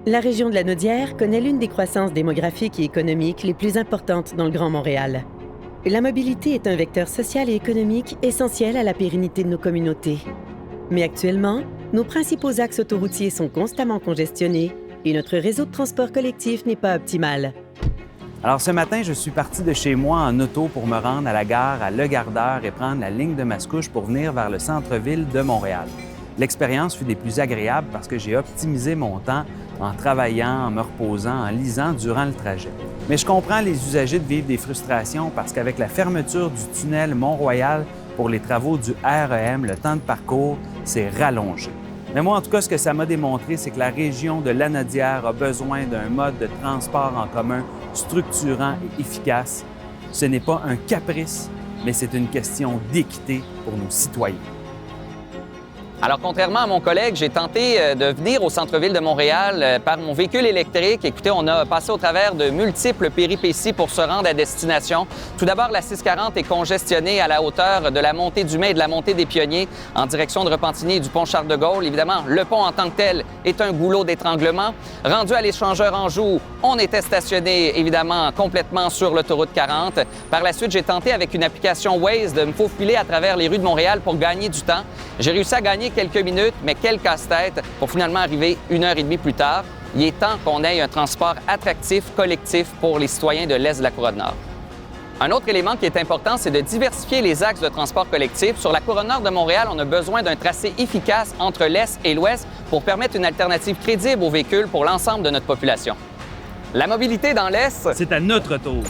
La région de la Naudière connaît l'une des croissances démographiques et économiques les plus importantes dans le Grand Montréal. La mobilité est un vecteur social et économique essentiel à la pérennité de nos communautés. Mais actuellement, nos principaux axes autoroutiers sont constamment congestionnés et notre réseau de transport collectif n'est pas optimal. Alors ce matin, je suis parti de chez moi en auto pour me rendre à la gare à Le Gardeur et prendre la ligne de Mascouche pour venir vers le centre-ville de Montréal. L'expérience fut des plus agréables parce que j'ai optimisé mon temps en travaillant, en me reposant, en lisant durant le trajet. Mais je comprends les usagers de vivre des frustrations parce qu'avec la fermeture du tunnel Mont-Royal pour les travaux du REM, le temps de parcours s'est rallongé. Mais moi, en tout cas, ce que ça m'a démontré, c'est que la région de la Naudière a besoin d'un mode de transport en commun structurant et efficace. Ce n'est pas un caprice, mais c'est une question d'équité pour nos citoyens. Alors, contrairement à mon collègue, j'ai tenté de venir au centre-ville de Montréal par mon véhicule électrique. Écoutez, on a passé au travers de multiples péripéties pour se rendre à destination. Tout d'abord, la 640 est congestionnée à la hauteur de la montée du Mai et de la montée des Pionniers en direction de Repentigny et du pont Charles-de-Gaulle. Évidemment, le pont en tant que tel est un goulot d'étranglement. Rendu à l'échangeur Anjou, on était stationné, évidemment, complètement sur l'autoroute 40. Par la suite, j'ai tenté avec une application Waze de me faufiler à travers les rues de Montréal pour gagner du temps. J'ai réussi à gagner quelques minutes, mais quel casse-tête pour finalement arriver 1h30 plus tard. Il est temps qu'on ait un transport attractif, collectif pour les citoyens de l'Est de la Couronne-Nord. Un autre élément qui est important, c'est de diversifier les axes de transport collectif. Sur la Couronne-Nord de Montréal, on a besoin d'un tracé efficace entre l'Est et l'Ouest pour permettre une alternative crédible aux véhicules pour l'ensemble de notre population. La mobilité dans l'Est, C'est à notre tour.